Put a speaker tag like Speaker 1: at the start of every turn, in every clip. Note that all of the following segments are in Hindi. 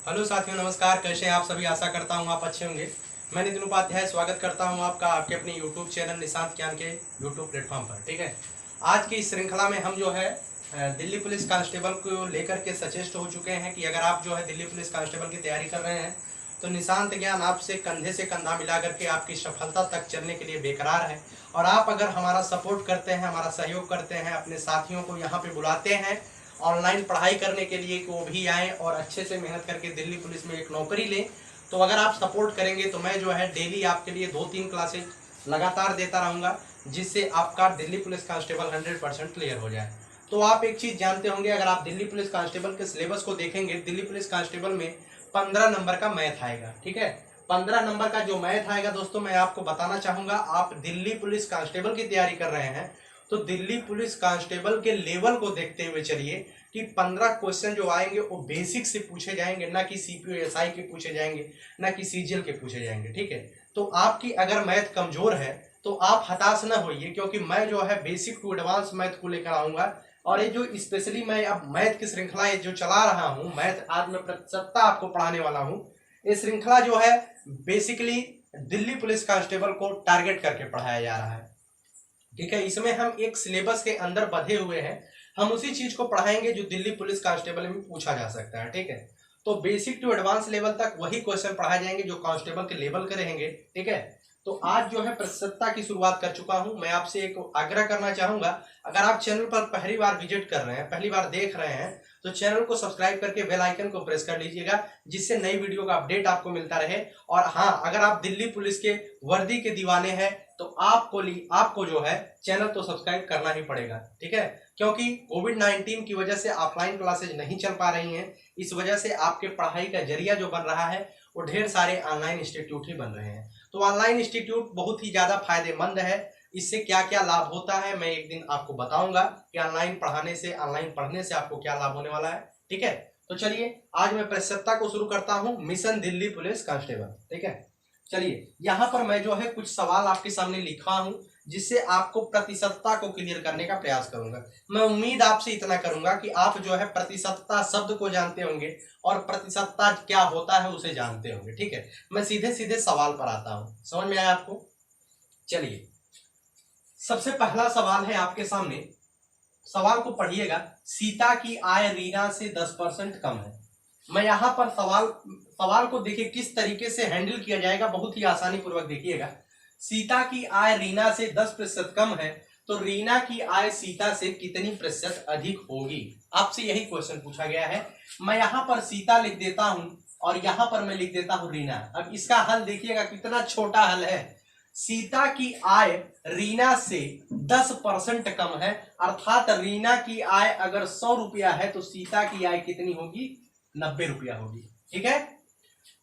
Speaker 1: हेलो साथियों, नमस्कार। कैसे हैं आप सभी? आशा करता हूं आप अच्छे होंगे। मैं नितिन उपाध्याय स्वागत करता हूं आपका आपके अपने यूट्यूब चैनल निशांत ज्ञान के यूट्यूब प्लेटफॉर्म पर। ठीक है, आज की इस श्रृंखला में हम जो है दिल्ली पुलिस कांस्टेबल को लेकर के सचेष्ट हो चुके हैं कि अगर आप जो है दिल्ली पुलिस कांस्टेबल की तैयारी कर रहे हैं तो निशांत ज्ञान आपसे कंधे से कंधा मिला करके आपकी सफलता तक चलने के लिए बेकरार है। और आप अगर हमारा सपोर्ट करते हैं, हमारा सहयोग करते हैं, अपने साथियों को यहाँ पे बुलाते हैं ऑनलाइन पढ़ाई करने के लिए कि वो भी आएँ और अच्छे से मेहनत करके दिल्ली पुलिस में एक नौकरी लें, तो अगर आप सपोर्ट करेंगे तो मैं जो है डेली आपके लिए 2-3 क्लासेज लगातार देता रहूँगा, जिससे आपका दिल्ली पुलिस कांस्टेबल 100% क्लियर हो जाए। तो आप एक चीज़ जानते होंगे, अगर आप दिल्ली पुलिस कांस्टेबल के सिलेबस को देखेंगे, दिल्ली पुलिस कांस्टेबल में 15 नंबर का मैथ आएगा। ठीक है, 15 नंबर का जो मैथ आएगा दोस्तों, मैं आपको बताना चाहूँगा, आप दिल्ली पुलिस कांस्टेबल की तैयारी कर रहे हैं तो दिल्ली पुलिस कांस्टेबल के लेवल को देखते हुए चलिए कि 15 क्वेश्चन जो आएंगे वो बेसिक से पूछे जाएंगे, ना कि सीपीओ-एसआई के पूछे जाएंगे, ना कि सीजीएल के पूछे जाएंगे। ठीक है, तो आपकी अगर मैथ कमजोर है तो आप हताश न होइए, क्योंकि मैं जो है बेसिक टू एडवांस मैथ को लेकर आऊंगा। और ये जो स्पेशली मैं अब मैथ की श्रृंखला ये जो चला रहा हूँ, मैथ आज मैं प्रतिशतता आपको पढ़ाने वाला हूँ। ये श्रृंखला जो है बेसिकली दिल्ली पुलिस कांस्टेबल को टारगेट करके पढ़ाया जा रहा है। ठीक है, इसमें हम एक सिलेबस के अंदर बंधे हुए हैं, हम उसी चीज को पढ़ाएंगे जो दिल्ली पुलिस कांस्टेबल में पूछा जा सकता है। ठीक है, तो बेसिक टू एडवांस लेवल तक वही क्वेश्चन पढ़ाए जाएंगे जो कांस्टेबल के लेवल के रहेंगे। ठीक है, तो आज जो है प्रतिशतता की शुरुआत कर चुका हूं। मैं आपसे एक आग्रह करना चाहूंगा, अगर आप चैनल पर पहली बार विजिट कर रहे हैं, पहली बार देख रहे हैं, तो चैनल को सब्सक्राइब करके बेल आइकन को प्रेस कर लीजिएगा, जिससे नई वीडियो का अपडेट आपको मिलता रहे। और हाँ, अगर आप दिल्ली पुलिस के वर्दी के दीवाने हैं तो आपको जो है चैनल तो सब्सक्राइब करना ही पड़ेगा। ठीक है, क्योंकि कोविड-19 की वजह से ऑफलाइन क्लासेज नहीं चल पा रही हैं, इस वजह से आपके पढ़ाई का जरिया जो बन रहा है वो ढेर सारे ऑनलाइन इंस्टीट्यूट ही बन रहे हैं। तो ऑनलाइन इंस्टीट्यूट बहुत ही ज्यादा फायदेमंद है। इससे क्या क्या लाभ होता है मैं एक दिन आपको बताऊंगा कि ऑनलाइन पढ़ाने से, ऑनलाइन पढ़ने से आपको क्या लाभ होने वाला है। ठीक है, तो चलिए आज मैं प्रतिशतता को शुरू करता हूं, मिशन दिल्ली पुलिस कांस्टेबल। ठीक है, चलिए यहाँ पर मैं जो है कुछ सवाल आपके सामने लिखा हूं, जिससे आपको प्रतिशतता को क्लियर करने का प्रयास करूंगा। मैं उम्मीद आपसे इतना करूंगा कि आप जो है प्रतिशतता शब्द को जानते होंगे और प्रतिशतता क्या होता है उसे जानते होंगे। ठीक है, मैं सीधे सीधे सवाल पर आता हूं, समझ में आया आपको? चलिए, सबसे पहला सवाल है आपके सामने, सवाल को पढ़िएगा। सीता की आय रीना से 10% कम है। मैं यहां पर सवाल को देखिए किस तरीके से हैंडल किया जाएगा, बहुत ही आसानी पूर्वक देखिएगा। सीता की आय रीना से 10% कम है, तो रीना की आय सीता से कितनी प्रतिशत अधिक होगी? आपसे यही क्वेश्चन पूछा गया है। मैं यहां पर सीता लिख देता हूं और यहां पर मैं लिख देता हूं रीना। अब इसका हल देखिएगा कितना छोटा हल है। सीता की आय रीना से 10% कम है, अर्थात रीना की आय अगर 100 रुपया है तो सीता की आय कितनी होगी? 90 रुपया होगी। ठीक है,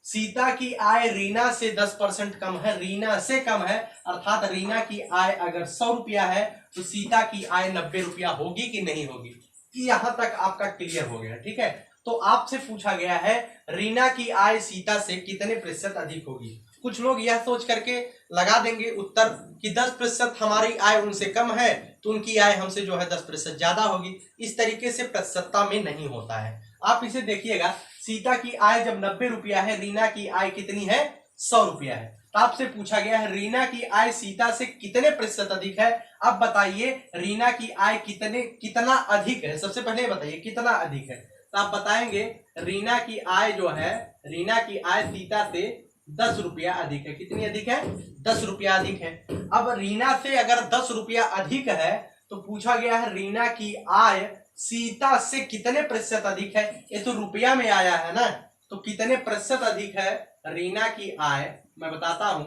Speaker 1: सीता की आय रीना से 10% कम है, रीना से कम है, अर्थात रीना की आय अगर 100 रुपया है तो सीता की आय 90 रुपया होगी कि नहीं होगी? यहां तक आपका क्लियर हो गया। ठीक है, तो आपसे पूछा गया है रीना की आय सीता से कितने प्रतिशत अधिक होगी। कुछ लोग यह सोच करके लगा देंगे उत्तर कि 10% हमारी आय उनसे कम है तो उनकी आय हमसे जो है 10% ज्यादा होगी। इस तरीके से प्रतिशतता में नहीं होता है। आप इसे देखिएगा, सीता की आय जब 90 रुपया है, रीना की आय कितनी है? 100 रुपया है। तो आपसे पूछा गया है रीना की आय सीता से कितने प्रतिशत अधिक है। अब बताइए रीना की आय कितना अधिक है, सबसे पहले बताइए कितना अधिक है। तो आप बताएंगे रीना की आय जो है, रीना की आय सीता से 10 रुपया अधिक है। कितनी अधिक है? 10 रुपया अधिक है। अब रीना से अगर 10 रुपया अधिक है तो पूछा गया है रीना की आय सीता से कितने प्रतिशत अधिक है। ये तो रुपया में आया है ना, तो कितने प्रतिशत अधिक है रीना की आय, मैं बताता हूं।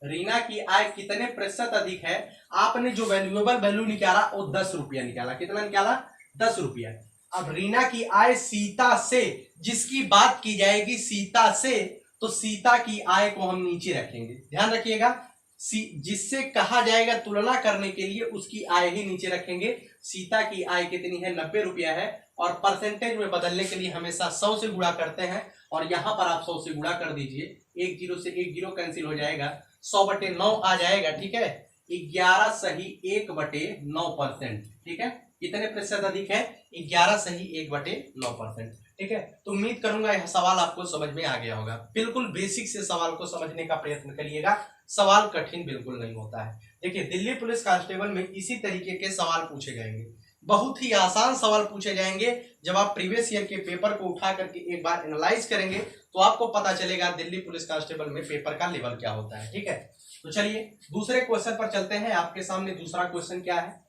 Speaker 1: रीना की आय कितने प्रतिशत अधिक है, आपने जो वैल्यूएबल वैल्यू निकाला वो 10 रुपया निकाला। कितना निकाला? 10 रुपया। अब रीना की आय सीता से, जिसकी बात की जाएगी सीता से, तो सीता की आय को हम नीचे रखेंगे, ध्यान रखिएगा। जिससे कहा जाएगा तुलना करने के लिए उसकी आय ही नीचे रखेंगे। सीता की आय कितनी है? 90 रुपया है। और परसेंटेज में बदलने के लिए हमेशा 100 से गुणा करते हैं, और यहां पर आप 100 से गुणा कर दीजिए, एक जीरो से एक जीरो कैंसिल हो जाएगा, 100/9 आ जाएगा। ठीक है, 11 सही 1/9%। ठीक है, कितने प्रतिशत अधिक है? 11 सही 1/9%। ठीक है, तो उम्मीद करूंगा यह सवाल आपको समझ में आ गया होगा। बिल्कुल बेसिक से सवाल को समझने का प्रयत्न करिएगा, सवाल कठिन बिल्कुल नहीं होता है। देखिए, दिल्ली पुलिस कांस्टेबल में इसी तरीके के सवाल पूछे जाएंगे, बहुत ही आसान सवाल पूछे जाएंगे। जब आप प्रीवियस ईयर के पेपर को उठा करके एक बार एनालाइज करेंगे तो आपको पता चलेगा दिल्ली पुलिस कांस्टेबल में पेपर का लेवल क्या होता है। ठीक है, तो चलिए दूसरे क्वेश्चन पर चलते हैं। आपके सामने दूसरा क्वेश्चन क्या है?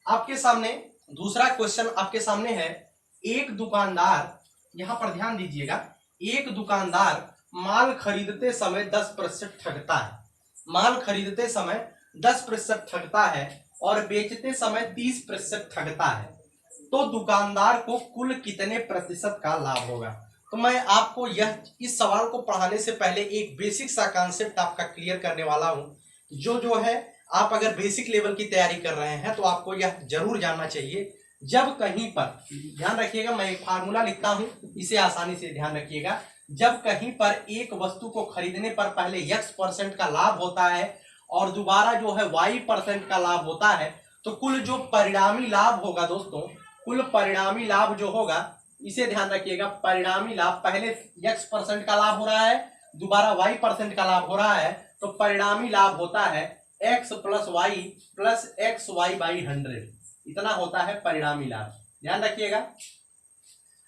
Speaker 1: आपके सामने दूसरा क्वेश्चन आपके सामने है। एक दुकानदार, यहां पर ध्यान दीजिएगा, एक दुकानदार माल खरीदते समय 10% ठगता है। माल खरीदते समय 10% ठगता है और बेचते समय 30% ठगता है, तो दुकानदार को कुल कितने प्रतिशत का लाभ होगा? तो मैं आपको इस सवाल को पढ़ाने से पहले एक बेसिक सा कॉन्सेप्ट आपका क्लियर करने वाला हूं। जो है, आप अगर बेसिक लेवल की तैयारी कर रहे हैं तो आपको यह जरूर जानना चाहिए। जब कहीं पर, ध्यान रखिएगा, मैं एक फार्मूला लिखता हूं, इसे आसानी से ध्यान रखिएगा। जब कहीं पर एक वस्तु को खरीदने पर पहले x% का लाभ होता है और दोबारा जो है y% का लाभ होता है, तो कुल जो परिणामी लाभ होगा दोस्तों, कुल परिणामी लाभ जो होगा, इसे ध्यान रखिएगा, परिणामी लाभ, पहले x% का लाभ हो रहा है, दोबारा y% का लाभ हो रहा है, तो परिणामी लाभ होता है x + y + xy/100। इतना होता है परिणामी लाभ। ध्यान रखिएगा,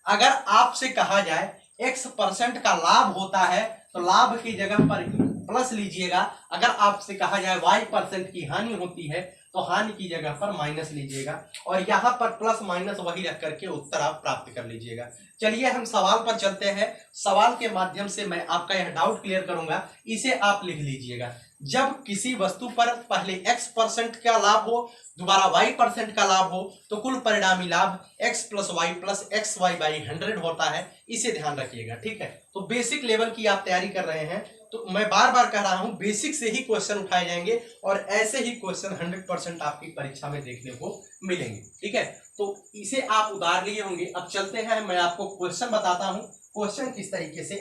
Speaker 1: अगर आपसे कहा जाए x% का लाभ होता है तो लाभ की जगह पर प्लस लीजिएगा। अगर आपसे कहा जाए y% की हानि होती है तो हानि की जगह पर माइनस लीजिएगा, और यहां पर प्लस माइनस वही रख करके उत्तर आप प्राप्त कर लीजिएगा। चलिए हम सवाल पर चलते हैं। सवाल के माध्यम से मैं आपका यह डाउट क्लियर करूंगा, इसे आप लिख लीजिएगा। जब किसी वस्तु पर पहले x% का लाभ हो, दोबारा y% का लाभ हो, तो कुल परिणामी लाभ x + y + xy/100 होता है। इसे ध्यान रखिएगा। ठीक है, तो बेसिक लेवल की आप तैयारी कर रहे हैं तो मैं बार बार कह रहा हूं, बेसिक से ही क्वेश्चन उठाए जाएंगे और ऐसे ही क्वेश्चन 100% आपकी परीक्षा में देखने को मिलेंगे। ठीक है, तो इसे आप उतार लिए होंगे। अब चलते हैं, मैं आपको क्वेश्चन बताता हूं, क्वेश्चन किस तरीके से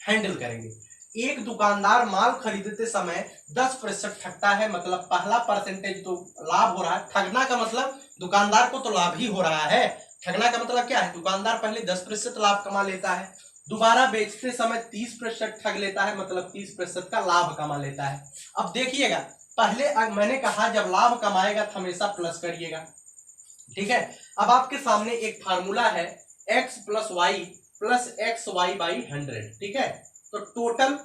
Speaker 1: हैंडल करेंगे। एक दुकानदार माल खरीदते समय 10% ठगता है, मतलब पहला परसेंटेज तो लाभ हो रहा है। ठगना का मतलब दुकानदार को तो लाभ ही हो रहा है। ठगना का मतलब क्या है? दुकानदार पहले 10% लाभ कमा लेता है, दोबारा बेचते समय 30% ठग लेता है, मतलब 30% का लाभ कमा लेता है। अब देखिएगा, पहले मैंने कहा जब लाभ कमाएगा तो हमेशा प्लस करिएगा। ठीक है, अब आपके सामने एक फार्मूला है x + y + xy/100। ठीक है, तो टोटल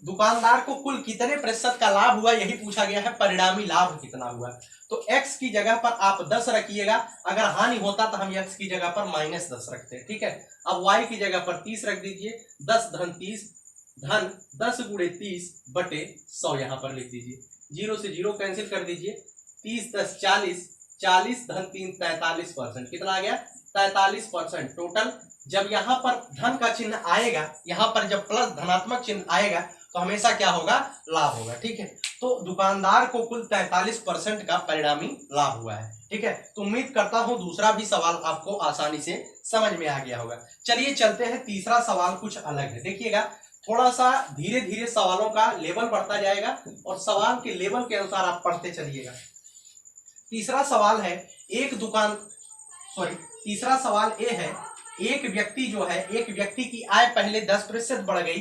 Speaker 1: दुकानदार को कुल कितने प्रतिशत का लाभ हुआ यही पूछा गया है, परिणामी लाभ कितना हुआ। तो x की जगह पर आप 10 रखिएगा, अगर हानि होता तो हम x की जगह पर -10 रखते हैं। ठीक है, अब y की जगह पर 30 रख दीजिए, 10 धन 30 धन 10 × 30/100 यहां पर लिख दीजिए, 0 से 0 कैंसिल कर दीजिए, 30 × 10 = 40, 40 धन 3 43%। कितना आ गया? 43% टोटल। जब यहाँ पर धन का चिन्ह आएगा, यहाँ पर जब प्लस धनात्मक चिन्ह आएगा तो हमेशा क्या होगा? लाभ होगा। ठीक है, तो दुकानदार को कुल 43% का परिणामी लाभ हुआ है। ठीक है, तो उम्मीद करता हूं दूसरा भी सवाल आपको आसानी से समझ में आ गया होगा। चलिए चलते हैं, तीसरा सवाल कुछ अलग है। देखिएगा, थोड़ा सा धीरे धीरे सवालों का लेवल बढ़ता जाएगा और सवाल के लेवल के अनुसार आप पढ़ते चलिएगा। तीसरा सवाल है, तीसरा सवाल ये है, एक व्यक्ति जो है, एक व्यक्ति की आय पहले 10% बढ़ गई,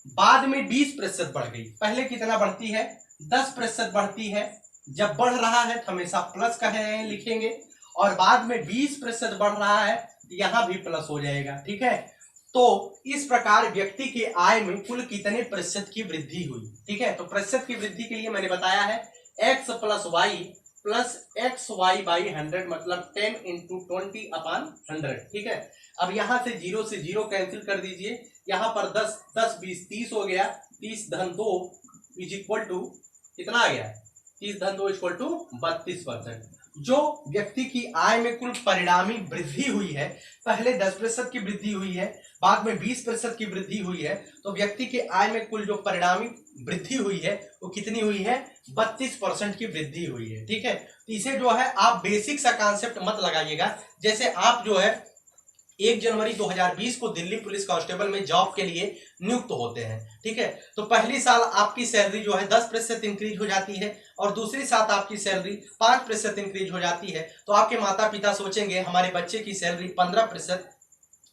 Speaker 1: बाद में 20% बढ़ गई। पहले कितना बढ़ती है? 10% बढ़ती है। जब बढ़ रहा है तो हमेशा प्लस कहें लिखेंगे, और बाद में 20% बढ़ रहा है तो यहां भी प्लस हो जाएगा। ठीक है, तो इस प्रकार व्यक्ति के आय में कुल कितने प्रतिशत की वृद्धि हुई? ठीक है, तो प्रतिशत की वृद्धि के लिए मैंने बताया है x + y + xy/100, मतलब 10 × 20/100। ठीक है, अब यहां से 0 से 0 कैंसिल कर दीजिए, यहां पर 10 10 20 30 हो गया, 30 धन 2 = कितना आ गया? 30 धन 2 = 32%। जो व्यक्ति की आय में कुल परिणामी वृद्धि हुई है, पहले 10% की वृद्धि हुई है, बाद में 20% की वृद्धि हुई है, तो व्यक्ति के आय में कुल जो परिणामी वृद्धि हुई है वो कितनी हुई है? 32% की वृद्धि हुई है। ठीक है, इसे जो है आप बेसिक सा कॉन्सेप्ट मत लगाइएगा। जैसे आप जो है 1 जनवरी 2020 को दिल्ली पुलिस कांस्टेबल में जॉब के लिए नियुक्त होते हैं। ठीक है, तो पहली साल आपकी सैलरी जो है 10% इंक्रीज हो जाती है और दूसरी साल आपकी सैलरी 5% इंक्रीज हो जाती है। तो आपके माता पिता सोचेंगे हमारे बच्चे की सैलरी 15%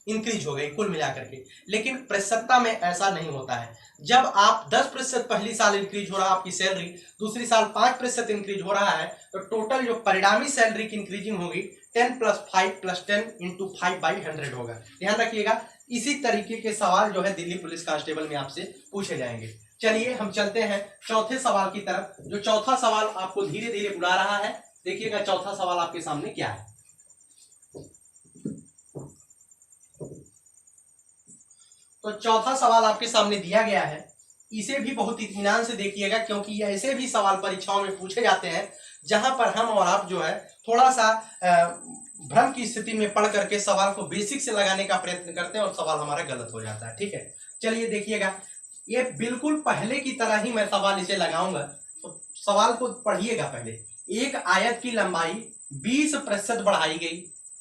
Speaker 1: इंक्रीज हो गई कुल मिलाकर के, लेकिन प्रस्तुतता में ऐसा नहीं होता है। जब आप 10% पहली साल इंक्रीज हो रहा है आपकी सैलरी, दूसरी साल 5% इंक्रीज हो रहा है, तो टोटल जो परिणामी सैलरी की इंक्रीजिंग होगी 10 + 5 + 10 × 5/100 होगा। ध्यान रखिएगा, इसी तरीके के सवाल जो है दिल्ली पुलिस कांस्टेबल में आपसे पूछे जाएंगे। चलिए हम चलते हैं चौथे सवाल की तरफ। जो चौथा सवाल आपको धीरे धीरे बुला रहा है, देखिएगा चौथा सवाल आपके सामने क्या है। तो चौथा सवाल आपके सामने दिया गया है, इसे भी बहुत इत्मीनान से देखिएगा, क्योंकि ऐसे भी सवाल परीक्षाओं में पूछे जाते हैं जहां पर हम और आप जो है थोड़ा सा भ्रम की स्थिति में पढ़ करके सवाल को बेसिक से लगाने का प्रयत्न करते हैं और सवाल हमारा गलत हो जाता है। ठीक है, चलिए देखिएगा, ये बिल्कुल पहले की तरह ही मैं सवाल इसे लगाऊंगा, तो सवाल को पढ़िएगा पहले। एक आयत की लंबाई 20% बढ़ाई गई।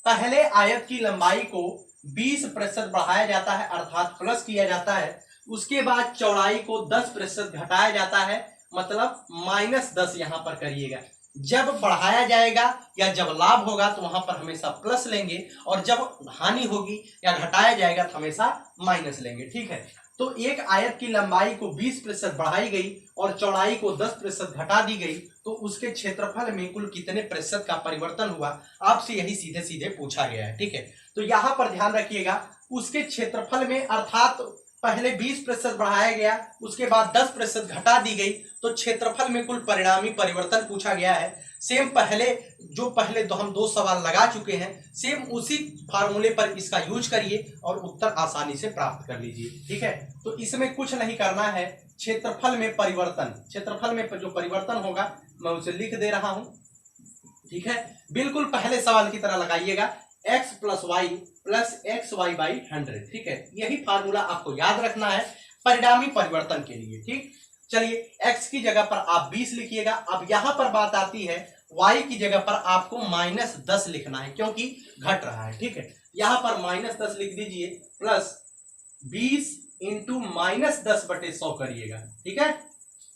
Speaker 1: पहले आयत की लंबाई को 20% बढ़ाया जाता है, अर्थात प्लस किया जाता है। उसके बाद चौड़ाई को 10% घटाया जाता है, मतलब -10 यहां पर करिएगा। जब बढ़ाया जाएगा या जब लाभ होगा तो वहां पर हमेशा प्लस लेंगे, और जब हानि होगी या घटाया जाएगा तो हमेशा माइनस लेंगे। ठीक है, तो एक आयत की लंबाई को 20% बढ़ाई गई और चौड़ाई को 10% घटा दी गई, तो उसके क्षेत्रफल में कुल कितने प्रतिशत का परिवर्तन हुआ, आपसे यही सीधे सीधे पूछा गया है। ठीक है, तो यहां पर ध्यान रखिएगा, उसके क्षेत्रफल में अर्थात पहले 20% बढ़ाया गया, उसके बाद 10% घटा दी गई, तो क्षेत्रफल में कुल परिणामी परिवर्तन पूछा गया है। सेम पहले तो हम 2 सवाल लगा चुके हैं, सेम उसी फार्मूले पर इसका यूज करिए और उत्तर आसानी से प्राप्त कर लीजिए। ठीक है, तो इसमें कुछ नहीं करना है, क्षेत्रफल में परिवर्तन, क्षेत्रफल में जो परिवर्तन होगा मैं उसे लिख दे रहा हूं। ठीक है, बिल्कुल पहले सवाल की तरह लगाइएगा, x + y + xy/100। ठीक है, यही फार्मूला आपको याद रखना है परिणामी परिवर्तन के लिए। ठीक, चलिए x की जगह पर आप 20 लिखिएगा। अब यहां पर बात आती है, y की जगह पर आपको -10 लिखना है, क्योंकि घट रहा है। ठीक है, यहां पर -10 लिख दीजिए, प्लस 20 × -10/100 करिएगा। ठीक है,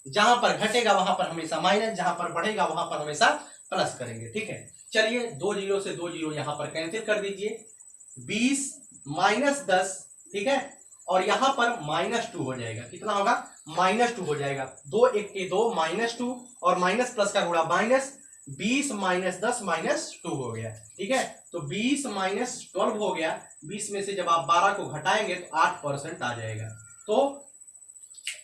Speaker 1: जहां पर घटेगा वहां पर हमेशा माइनस, जहां पर बढ़ेगा वहां पर हमेशा प्लस करेंगे। ठीक है, चलिए 2 जीरो से 2 जीरो यहां पर कैंसिल कर दीजिए, 20 - 10। ठीक है, और यहां पर -2 हो जाएगा, कितना होगा, -2 हो जाएगा। 2 × 1 = 2, -2 और माइनस प्लस का गुणा माइनस, 20 - 10 -2 हो गया। ठीक है, तो 20 - 12 हो गया। 20 में से जब आप 12 को घटाएंगे तो 8% आ जाएगा। तो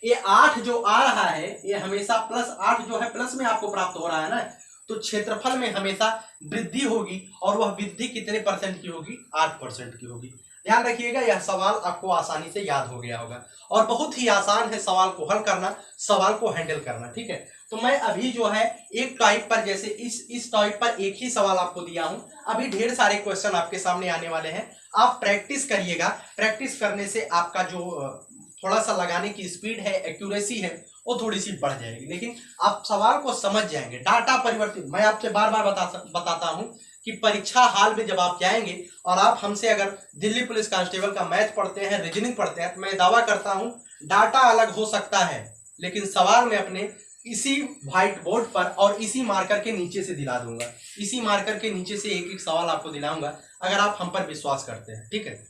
Speaker 1: ये 8 जो आ रहा है ये हमेशा +8 जो है प्लस में आपको प्राप्त हो रहा है ना, तो क्षेत्रफल में हमेशा वृद्धि होगी, और वह वृद्धि कितने % की होगी, 8% की होगी। ध्यान रखिएगा, यह सवाल आपको आसानी से याद हो गया होगा, और बहुत ही आसान है सवाल को हल करना, सवाल को हैंडल करना। ठीक है, तो मैं अभी जो है एक टाइप पर, जैसे इस टाइप पर एक ही सवाल आपको दिया हूं, अभी ढेर सारे क्वेश्चन आपके सामने आने वाले हैं। आप प्रैक्टिस करिएगा, प्रैक्टिस करने से आपका जो थोड़ा सा लगाने की स्पीड है, एक्यूरेसी है, वो थोड़ी सी बढ़ जाएगी, लेकिन आप सवाल को समझ जाएंगे। डाटा परिवर्तित, मैं आपसे बार बार बताता हूं कि परीक्षा हाल में जब आप जाएंगे और आप हमसे अगर दिल्ली पुलिस कांस्टेबल का मैथ पढ़ते हैं, रीजनिंग पढ़ते हैं, तो मैं दावा करता हूं डाटा अलग हो सकता है, लेकिन सवाल मैं अपने इसी व्हाइट बोर्ड पर और इसी मार्कर के नीचे से दिला दूंगा। इसी मार्कर के नीचे से एक एक सवाल आपको दिलाऊंगा, अगर आप हम पर विश्वास करते हैं। ठीक है,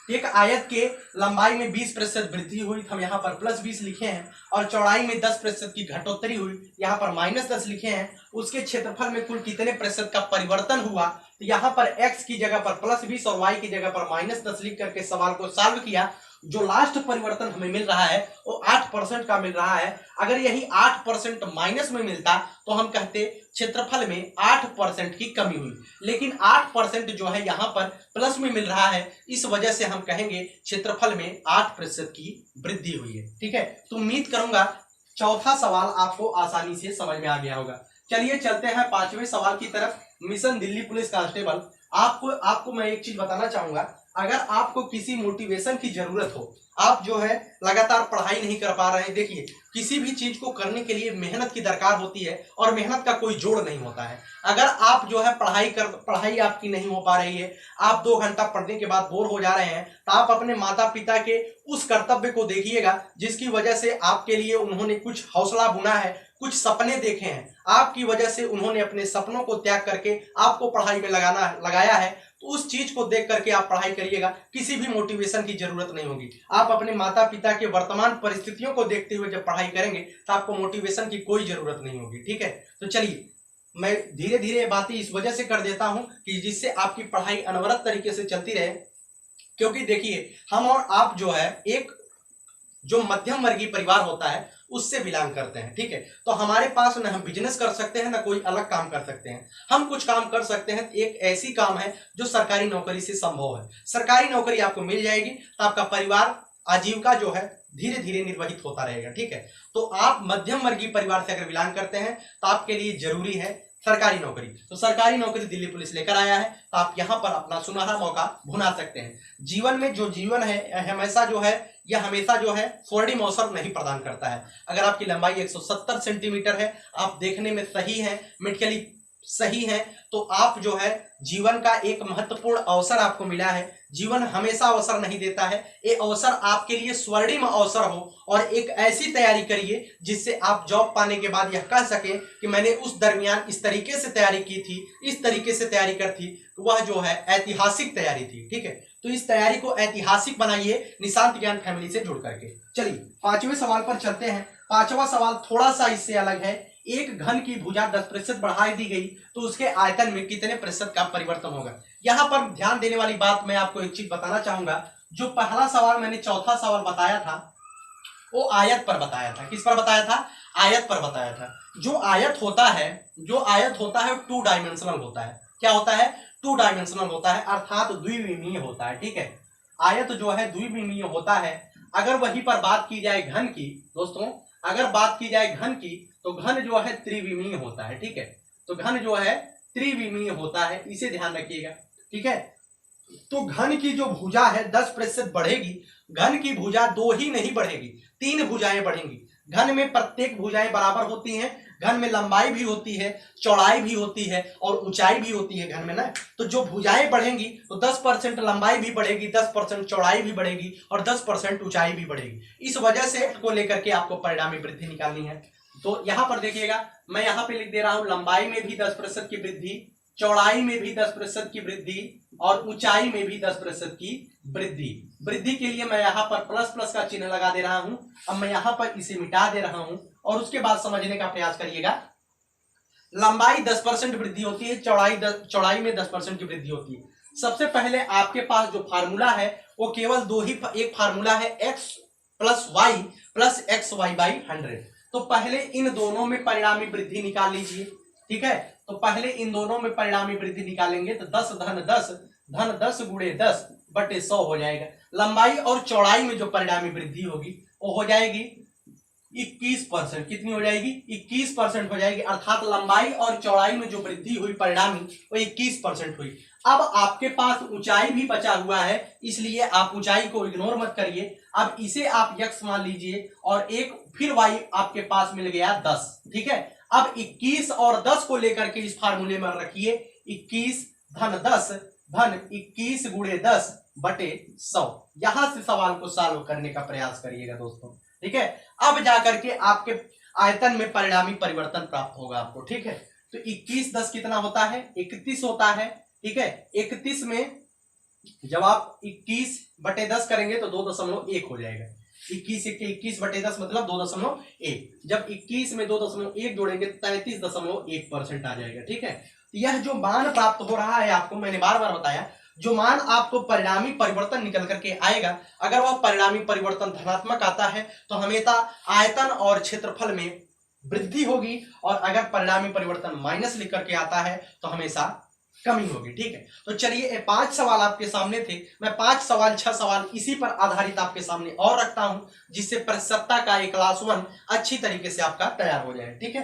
Speaker 1: एक आयत के लंबाई में 20% वृद्धि हुई, हम यहाँ पर +20 लिखे हैं, और चौड़ाई में 10% की घटोत्तरी हुई, यहाँ पर -10 लिखे हैं। उसके क्षेत्रफल में कुल कितने प्रतिशत का परिवर्तन हुआ, तो यहाँ पर x की जगह पर +20 और y की जगह पर -10 लिख करके सवाल को सॉल्व किया। जो लास्ट परिवर्तन हमें मिल रहा है वो 8% का मिल रहा है। अगर यही 8% माइनस में मिलता तो हम कहते क्षेत्रफल में 8% की कमी हुई, लेकिन 8% जो है यहाँ पर प्लस में मिल रहा है, इस वजह से हम कहेंगे क्षेत्रफल में 8% की वृद्धि हुई है। ठीक है, तो उम्मीद करूंगा चौथा सवाल आपको आसानी से समझ में आ गया होगा। चलिए चलते हैं 5वें सवाल की तरफ। Mission Delhi police constable. आपको मैं एक चीज बताना चाहूंगा, अगर आपको किसी मोटिवेशन की जरूरत हो, आप जो है लगातार पढ़ाई नहीं कर पा रहे हैं, देखिए किसी भी चीज को करने के लिए मेहनत की दरकार होती है और मेहनत का कोई जोड़ नहीं होता है। अगर आप जो है पढ़ाई आपकी नहीं हो पा रही है, आप 2 घंटा पढ़ने के बाद बोर हो जा रहे हैं, तो आप अपने माता पिता के उस कर्तव्य को देखिएगा जिसकी वजह से आपके लिए उन्होंने कुछ हौसला बुना है, कुछ सपने देखे हैं, आपकी वजह से उन्होंने अपने सपनों को त्याग करके आपको पढ़ाई में लगाया है। तो उस चीज को देख करके आप पढ़ाई करिएगा, किसी भी मोटिवेशन की जरूरत नहीं होगी। आप अपने माता पिता के वर्तमान परिस्थितियों को देखते हुए जब पढ़ाई करेंगे तो आपको मोटिवेशन की कोई जरूरत नहीं होगी। ठीक है, तो चलिए मैं धीरे धीरे बातें इस वजह से कर देता हूं कि जिससे आपकी पढ़ाई अनवरत तरीके से चलती रहे, क्योंकि देखिए हम और आप जो है एक जो मध्यम वर्गीय परिवार होता है उससे बिलोंग करते हैं। ठीक है, तो हमारे पास न हम बिजनेस कर सकते हैं, ना कोई अलग काम कर सकते हैं। हम कुछ काम कर सकते हैं, एक ऐसी काम है जो सरकारी नौकरी से संभव है। सरकारी नौकरी आपको मिल जाएगी तो आपका परिवार आजीविका जो है धीरे धीरे निर्वहित होता रहेगा। ठीक है, तो आप मध्यम वर्गीय परिवार से अगर बिलोंग करते हैं तो आपके लिए जरूरी है सरकारी नौकरी। तो सरकारी नौकरी दिल्ली पुलिस लेकर आया है, तो आप यहां पर अपना सुनहरा मौका भुना सकते हैं। जीवन में जो जीवन है हमेशा जो है यह हमेशा जो है स्वर्णिम अवसर नहीं प्रदान करता है। अगर आपकी लंबाई 170 सेंटीमीटर है, आप देखने में सही है, मेडिकली सही है, तो आप जो है जीवन का एक महत्वपूर्ण अवसर आपको मिला है। जीवन हमेशा अवसर नहीं देता है, ये अवसर आपके लिए स्वर्णिम अवसर हो और एक ऐसी तैयारी करिए जिससे आप जॉब पाने के बाद यह कह सके कि मैंने उस दरमियान इस तरीके से तैयारी की थी, इस तरीके से तैयारी कर थी, वह जो है ऐतिहासिक तैयारी थी। ठीक है, तो इस तैयारी को ऐतिहासिक बनाइए निशांत ज्ञान फैमिली से जुड़ करके। चलिए 5वें सवाल पर चलते हैं। 5वां सवाल थोड़ा सा इससे अलग है। एक घन की भुजा 10% बढ़ा दी गई तो उसके आयतन में कितने प्रतिशत का परिवर्तन होगा। यहां पर ध्यान देने वाली बात मैं आपको एक चीज बताना चाहूंगा। जो पहला सवाल मैंने चौथा सवाल बताया था वो आयत पर बताया था। किस पर बताया था? आयत पर बताया था। जो आयत होता है 2 डायमेंशनल होता है। क्या होता है? 2 डायमेंशनल होता है, अर्थात द्विविमीय होता है। ठीक है, आयत जो है द्विविमीय होता है। अगर वहीं पर बात की जाए घन की, दोस्तों अगर बात की जाए घन की, तो घन जो है त्रिविमीय होता है। ठीक है, तो घन जो है त्रिविमीय होता है, इसे ध्यान रखिएगा। ठीक है, तो घन की जो भुजा है 10% बढ़ेगी। घन की भुजा 2 ही नहीं बढ़ेगी, 3 भुजाएं बढ़ेंगी। घन में प्रत्येक भुजाएं बराबर होती हैं। घन में लंबाई भी होती है, चौड़ाई भी होती है और ऊंचाई भी होती है घन में ना। तो जो भुजाएं बढ़ेंगी तो 10% लंबाई भी बढ़ेगी, 10% चौड़ाई भी बढ़ेगी और 10% ऊंचाई भी बढ़ेगी। इस वजह से को लेकर के आपको परिणामी वृद्धि निकालनी है। तो यहां पर देखिएगा, मैं यहां पे लिख दे रहा हूं लंबाई में भी 10% की वृद्धि, चौड़ाई में भी 10% की वृद्धि और ऊंचाई में भी 10% की वृद्धि। वृद्धि के लिए मैं यहाँ पर प्लस प्लस का चिन्ह लगा दे रहा हूं। अब मैं यहाँ पर इसे मिटा दे रहा हूं और उसके बाद समझने का प्रयास करिएगा। लंबाई 10% वृद्धि होती है, चौड़ाई में 10% की वृद्धि होती है। सबसे पहले आपके पास जो फार्मूला है वो केवल एक फार्मूला है, x plus y plus x y by 100। तो पहले इन दोनों में परिणामी वृद्धि निकाल लीजिए। ठीक है, तो पहले इन दोनों में परिणामी वृद्धि निकालेंगे तो 10 धन 10 गुणे 10 बटे 100 हो जाएगा। लंबाई और चौड़ाई में जो परिणामी वृद्धि होगी वो हो जाएगी 21%। कितनी हो जाएगी? 21% हो जाएगी, अर्थात लंबाई और चौड़ाई में जो वृद्धि हुई परिणामी वो 21% हुई। अब आपके पास ऊंचाई भी बचा हुआ है, इसलिए आप ऊंचाई को इग्नोर मत करिए। अब इसे आप x मान लीजिए और एक फिर y आपके पास मिल गया 10। ठीक है, अब 21 और 10 को लेकर के इस फार्मूले में रखिए, 21 धन 10 धन 21 गुणे 10 बटे 100। यहां से सवाल को सॉल्व करने का प्रयास करिएगा दोस्तों। ठीक है, अब जाकर के आपके आयतन में परिणामी परिवर्तन प्राप्त होगा आपको। ठीक है, तो 21 10 कितना होता है? 31 होता है। ठीक है, 31 में जब आप 21 बटे 10 करेंगे तो 2.1 हो जाएगा। 21 बटे 10 मतलब 2.1। जब 21 में 2.1 जोड़ेंगे 33.1% आ जाएगा। ठीक है, यह जो मान प्राप्त हो रहा है आपको, मैंने बार बार बताया, जो मान आपको परिणामी परिवर्तन निकल करके आएगा, अगर वह परिणामी परिवर्तन धनात्मक आता है तो हमेशा आयतन और क्षेत्रफल में वृद्धि होगी, और अगर परिणामी परिवर्तन माइनस लिख करके आता है तो हमेशा कमी होगी। ठीक है, तो चलिए 5 सवाल आपके सामने थे। मैं 5 सवाल 6 सवाल इसी पर आधारित आपके सामने और रखता हूं, जिससे प्रतिशतता का एक क्लास 1 अच्छी तरीके से आपका तैयार हो जाए। ठीक है,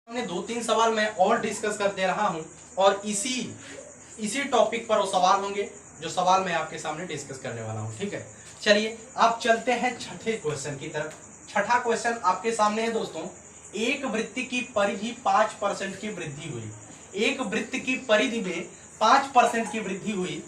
Speaker 1: हमने 2-3 सवाल मैं और डिस्कस कर दे रहा हूं और इसी इसी टॉपिक पर वो सवाल होंगे जो सवाल मैं आपके सामने डिस्कस करने वाला हूँ। ठीक है, चलिए आप चलते हैं छठे क्वेश्चन की तरफ। छठा क्वेश्चन आपके सामने है दोस्तों। एक वृत्त की परिधि 5% की वृद्धि हुई। एक वृत्त की परिधि में 5% की वृद्धि हुई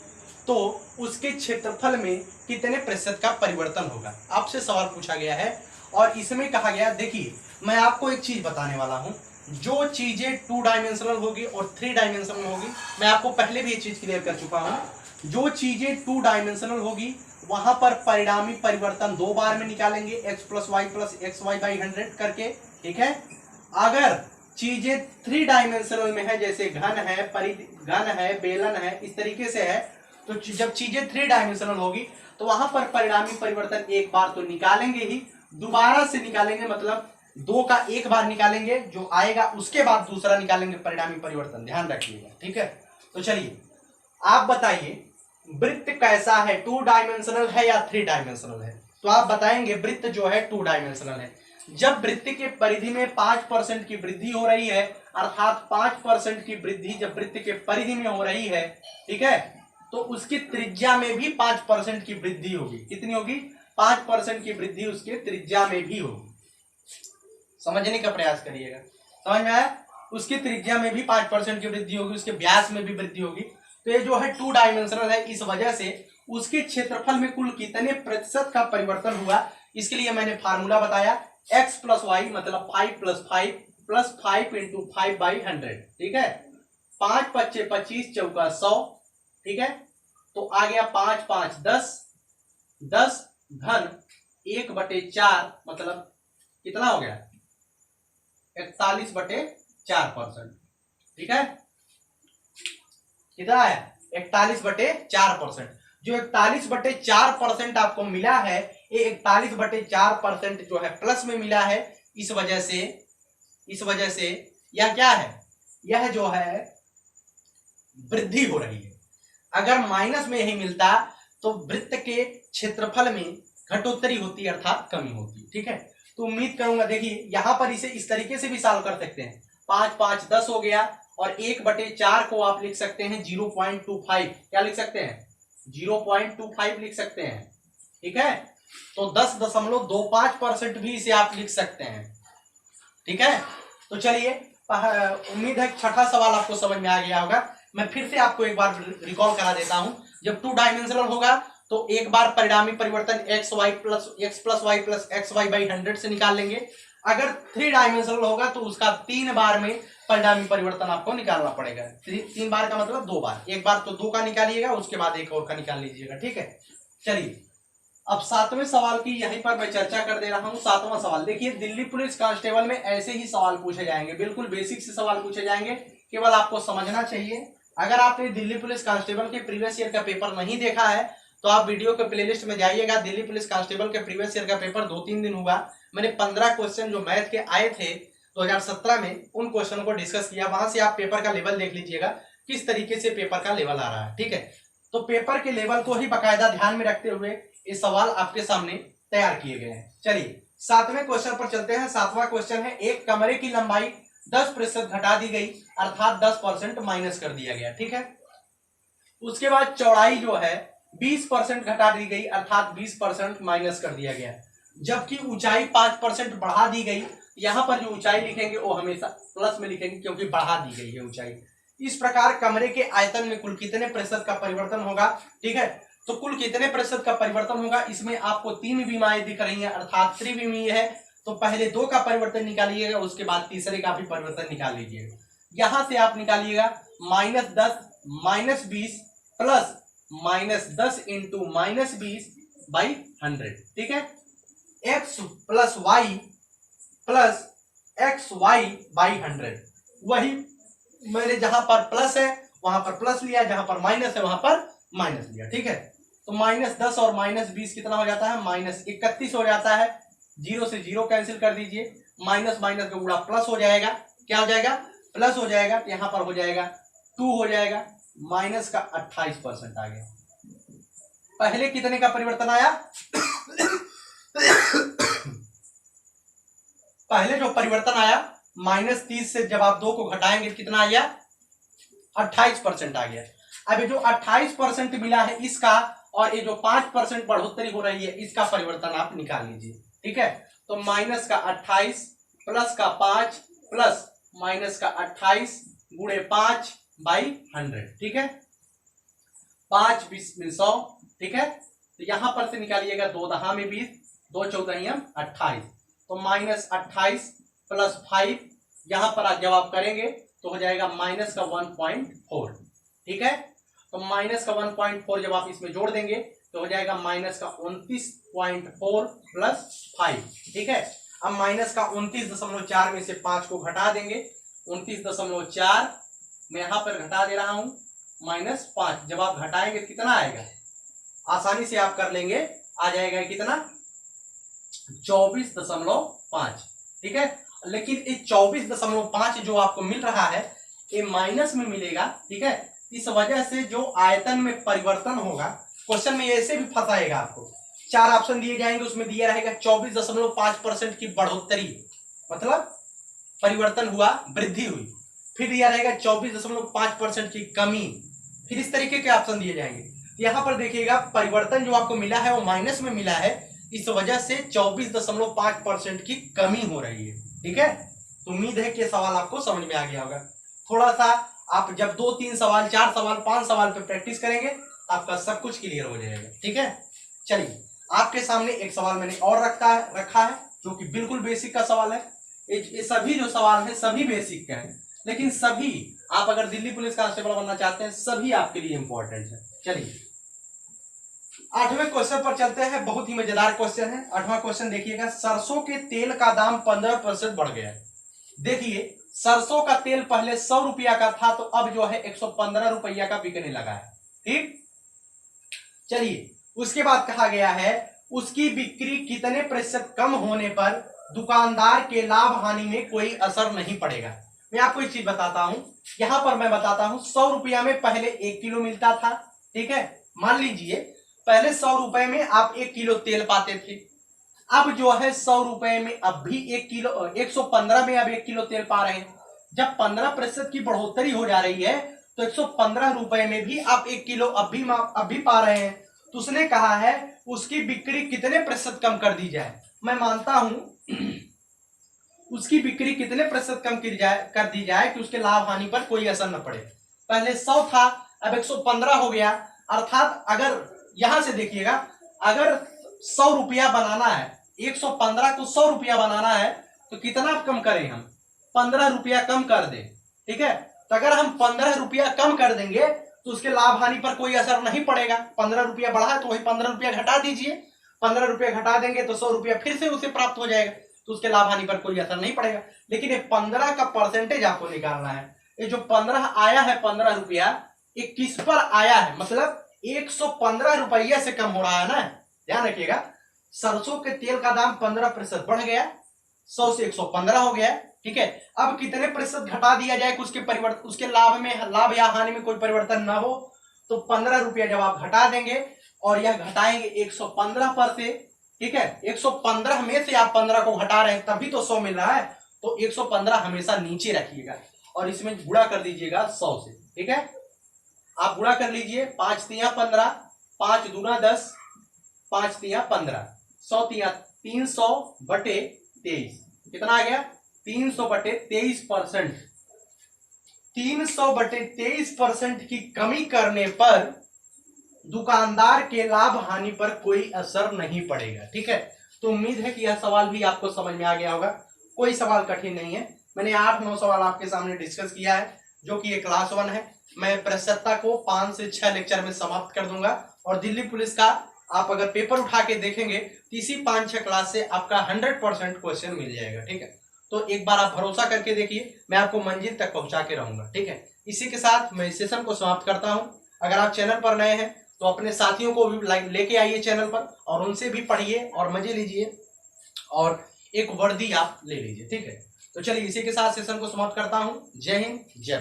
Speaker 1: तो उसके क्षेत्रफल में कितने प्रतिशत का परिवर्तन होगा, आपसे सवाल पूछा गया है। और इसमें कहा गया, देखिए मैं आपको एक चीज बताने वाला हूं, जो चीजें 2 डायमेंशनल होगी और 3 डायमेंशनल होगी, मैं आपको पहले भी ये चीज क्लियर कर चुका हूं। जो चीजें 2 डायमेंशनल होगी वहां पर परिणामी परिवर्तन 2 बार में निकालेंगे, x plus y plus x y by 100 करके। ठीक है, अगर चीजें 3 डायमेंशनल में है, जैसे घन है, घन है, बेलन है, इस तरीके से है, तो जब चीजें 3 डायमेंशनल होगी तो वहां पर परिणामी परिवर्तन एक बार तो निकालेंगे ही, दोबारा से निकालेंगे, मतलब 2 का एक बार निकालेंगे जो आएगा, उसके बाद दूसरा निकालेंगे परिणामी परिवर्तन, ध्यान रखिएगा। ठीक है, तो चलिए आप बताइए वृत्त कैसा है, 2 डायमेंशनल है या 3 डायमेंशनल है? तो आप बताएंगे वृत्त जो है 2 डायमेंशनल है। जब वृत्त के परिधि में 5% की वृद्धि हो रही है, अर्थात 5% की वृद्धि जब वृत्त के परिधि में हो रही है, ठीक है, तो उसकी त्रिज्या में भी 5% की वृद्धि होगी। कितनी होगी? 5% की वृद्धि उसके त्रिज्या में भी होगी। समझने का प्रयास करिएगा, समझ में आया? उसकी त्रिज्या में भी 5% की वृद्धि होगी, उसके व्यास में भी वृद्धि होगी। तो ये जो है 2 डायमेंशनल है, इस वजह से उसके क्षेत्रफल में कुल कितने प्रतिशत का परिवर्तन हुआ, इसके लिए मैंने फार्मूला बताया, x प्लस वाई मतलब 5 प्लस 5 प्लस 5 इंटू 5 बाई 100। ठीक है, 5 पच्चे 25 चौका 100। ठीक है, तो आ गया 5 5 10 10 घन 1/4 मतलब कितना हो गया? 41/4%। ठीक है, कितना है? 41/4%। जो 41/4% आपको मिला है, ये 41/4% जो है प्लस में मिला है। इस वजह से यह क्या है? यह जो है वृद्धि हो रही है। अगर माइनस में ही मिलता तो वृत्त के क्षेत्रफल में घटोत्तरी होती, अर्थात कमी होती। ठीक है, तो उम्मीद करूंगा, देखिए यहां पर इसे इस तरीके से भी सॉल्व कर सकते हैं। 5 5 10 हो गया और 1/4 को आप लिख सकते हैं 0.25। क्या लिख सकते हैं? 0.25 लिख सकते हैं। ठीक है, तो 10.25% भी इसे आप लिख सकते हैं। ठीक है, तो चलिए उम्मीद है छठा सवाल आपको समझ में आ गया होगा। मैं फिर से आपको एक बार रिकॉल करा देता हूं। जब 2 डायमेंशनल होगा तो एक बार परिणामी परिवर्तन x plus y plus x y by 100 से निकाल लेंगे। अगर 3 डायमेंशनल होगा तो उसका 3 बार में परिणामी परिवर्तन आपको निकालना पड़ेगा। 3 बार का मतलब 2 बार, एक बार तो 2 का निकालिएगा, उसके बाद एक और का निकाल लीजिएगा। ठीक है, चलिए अब 7वें सवाल की यहीं पर मैं चर्चा कर दे रहा हूं। 7वां सवाल देखिए, दिल्ली पुलिस कांस्टेबल में ऐसे ही सवाल पूछे जाएंगे, बिल्कुल बेसिक से सवाल पूछे जाएंगे, केवल आपको समझना चाहिए। अगर आपने दिल्ली पुलिस कांस्टेबल के प्रीवियस ईयर का पेपर नहीं देखा है तो आप वीडियो के प्लेलिस्ट में जाइएगा। दिल्ली पुलिस कांस्टेबल के प्रीवियस ईयर का पेपर 2-3 दिन हुआ, मैंने 15 क्वेश्चन जो मैथ के आए थे 2017 में, उन क्वेश्चन को डिस्कस किया। वहां से आप पेपर का लेवल देख लीजिएगा, किस तरीके से पेपर का लेवल आ रहा है। ठीक है, तो पेपर के लेवल को ही बाकायदा ध्यान में रखते हुए ये सवाल आपके सामने तैयार किए गए हैं। चलिए 7वें क्वेश्चन पर चलते हैं। 7वां क्वेश्चन है, एक कमरे की लंबाई 10% घटा दी गई, अर्थात 10% माइनस कर दिया गया। ठीक है, उसके बाद चौड़ाई जो है 20% घटा दी गई, अर्थात 20% माइनस कर दिया गया, जबकि ऊंचाई 5% बढ़ा दी गई। यहां पर जो ऊंचाई लिखेंगे वो हमेशा प्लस में लिखेंगे क्योंकि बढ़ा दी गई है ऊंचाई। इस प्रकार कमरे के आयतन में कुल कितने प्रतिशत का परिवर्तन होगा? ठीक है, तो कुल कितने प्रतिशत का परिवर्तन होगा? इसमें आपको 3 विमाएं दिख रही हैं, अर्थात त्रिविमीय है। तो पहले 2 का परिवर्तन निकालिएगा, उसके बाद तीसरे का भी परिवर्तन निकाल लीजिएगा। यहां से आप निकालिएगा -10 -20 प्लस -10 इंटू -20 बाई 100। ठीक है, x plus y plus x y by 100। वही मैंने जहां पर प्लस है वहां पर प्लस लिया, जहां पर माइनस है वहां पर माइनस लिया। ठीक है, तो -10 और -20 कितना हो जाता है? -31 हो जाता है। 0 से 0 कैंसिल कर दीजिए, माइनस माइनस का गुणा प्लस हो जाएगा। क्या हो जाएगा? प्लस हो जाएगा। यहां पर हो जाएगा 2 हो जाएगा, माइनस का 28% आ गया। पहले कितने का परिवर्तन आया? पहले जो परिवर्तन आया -30 से जब आप 2 को घटाएंगे कितना आ गया? 28% आ गया। अब ये जो 28% मिला है इसका और ये जो 5% बढ़ोतरी हो रही है इसका परिवर्तन आप निकाल लीजिए। ठीक है, तो माइनस का 28 प्लस का 5 प्लस माइनस का 28 गुणे 5 बाई 100। ठीक है, 5 20 100। ठीक है, तो यहां पर से निकालिएगा 2 दहा में 20, 2 चौदहिया 28, तो माइनस 28 प्लस 5, यहां पर आप जब आप करेंगे तो हो जाएगा माइनस का 1.4। ठीक है, तो माइनस का 1.4 जब आप इसमें जोड़ देंगे तो हो जाएगा माइनस का 29.4 प्लस 5। ठीक है, अब माइनस का 29.4 में से 5 को घटा देंगे, 29.4 मैं यहां पर घटा दे रहा हूं -5। जब आप घटाएंगे कितना आएगा, आसानी से आप कर लेंगे, आ जाएगा कितना 24.5। ठीक है, लेकिन ये 24.5 जो आपको मिल रहा है ये माइनस में मिलेगा। ठीक है, इस वजह से जो आयतन में परिवर्तन होगा, क्वेश्चन में ऐसे भी फंसाएगा आपको। 4 ऑप्शन दिए जाएंगे, उसमें दिया रहेगा 24.5% की बढ़ोतरी, मतलब परिवर्तन हुआ, वृद्धि हुई। फिर दिया रहेगा 24.5% की कमी, फिर इस तरीके के ऑप्शन दिए जाएंगे। यहाँ पर देखिएगा परिवर्तन जो आपको मिला है वो माइनस में मिला है, इस वजह से 24.5% की कमी हो रही है। ठीक है, तो उम्मीद है कि सवाल आपको समझ में आ गया होगा। थोड़ा सा आप जब 2 3 सवाल 4 सवाल 5 सवाल पे प्रैक्टिस करेंगे आपका सब कुछ क्लियर हो जाएगा। ठीक है, चलिए आपके सामने एक सवाल मैंने और रखा है जो कि बिल्कुल बेसिक का सवाल है। ये सभी जो सवाल है सभी बेसिक का है, लेकिन सभी आप अगर दिल्ली पुलिस कांस्टेबल बनना चाहते हैं सभी आपके लिए इंपॉर्टेंट है। चलिए 8वें क्वेश्चन पर चलते हैं, बहुत ही मजेदार क्वेश्चन है। 8वां क्वेश्चन देखिएगा, सरसों के तेल का दाम 15% बढ़ गया है। देखिए सरसों का तेल पहले 100 रुपया का था तो अब जो है 115 रुपया का बिकने लगा है। ठीक, चलिए उसके बाद कहा गया है उसकी बिक्री कितने प्रतिशत कम होने पर दुकानदार के लाभ हानि में कोई असर नहीं पड़ेगा। मैं आपको एक चीज बताता हूं, यहां पर मैं बताता हूं 100 रुपया में पहले 1 किलो मिलता था। ठीक है, मान लीजिए पहले 100 रुपए में आप 1 किलो तेल पाते थे, अब जो है 100 रुपए में अब भी 1 किलो 115 में अब 1 किलो तेल पा रहे हैं। जब 15% की बढ़ोतरी हो जा रही है तो 115 रुपए में भी आप 1 किलो अब भी पा रहे हैं। तो उसने कहा है उसकी बिक्री कितने प्रतिशत कम कर दी जाए। मैं मानता हूं उसकी बिक्री कितने प्रतिशत कम कर दी जाए कि उसके लाभ हानि पर कोई असर न पड़े। पहले 100 था अब 115 हो गया, अर्थात अगर यहां से देखिएगा अगर 100 रुपया बनाना है, 115 को 100 रुपया बनाना है तो कितना कम करें हम, 15 रुपया कम कर दें। ठीक है, तो अगर हम 15 रुपया कम कर देंगे तो उसके लाभ हानि पर कोई असर नहीं पड़ेगा। 15 रुपया बढ़ा है तो वही 15 रुपया घटा दीजिए, 15 रुपया घटा देंगे तो 100 रुपया फिर से उसे प्राप्त हो जाएगा, तो उसके लाभ हानि पर कोई असर नहीं पड़ेगा। लेकिन ये 15 का परसेंटेज आपको निकालना है। ये जो 15 आया है 15 रुपया ये किस पर आया है, मतलब 115 रुपया से कम हो रहा है ना, ध्यान रखिएगा। सरसों के तेल का दाम 15% बढ़ गया, 100 से 115 हो गया। ठीक है, अब कितने प्रतिशत घटा दिया जाए कि उसके लाभ या हानि में कोई परिवर्तन ना हो, तो 15 रुपया जब आप घटा देंगे और यह घटाएंगे 115 पर से। ठीक है, 115 में से आप 15 को घटा रहे हैं तभी तो 100 मिल रहा है, तो 115 हमेशा नीचे रखिएगा और इसमें गुणा कर दीजिएगा 100 से। ठीक है, आप गुणा कर लीजिए, 5 तिया 15, 5 दूना 10, 5 तिया 15, 100 तिया 300 बटे 23, कितना आ गया 300 बटे 23%। 300 बटे 23% की कमी करने पर दुकानदार के लाभ हानि पर कोई असर नहीं पड़ेगा। ठीक है, तो उम्मीद है कि यह सवाल भी आपको समझ में आ गया होगा, कोई सवाल कठिन नहीं है। मैंने 8-9 सवाल आपके सामने डिस्कस किया है जो कि ये क्लास 1 है। मैं प्रश्नता को 5 से 6 लेक्चर में समाप्त कर दूंगा और दिल्ली पुलिस का आप अगर पेपर उठा के देखेंगे तो इसी 5-6 क्लास से आपका 100% क्वेश्चन मिल जाएगा। ठीक है, तो एक बार आप भरोसा करके देखिए, मैं आपको मंजिल तक पहुंचा के रहूंगा। ठीक है, इसी के साथ मैं इस सेशन को समाप्त करता हूं। अगर आप चैनल पर नए हैं तो अपने साथियों को भी लेके आइए चैनल पर और उनसे भी पढ़िए और मजे लीजिए और एक वर्दी आप ले लीजिए। ठीक है, तो चलिए इसी के साथ सेशन को समाप्त करता हूं। जय हिंद, जय भारत।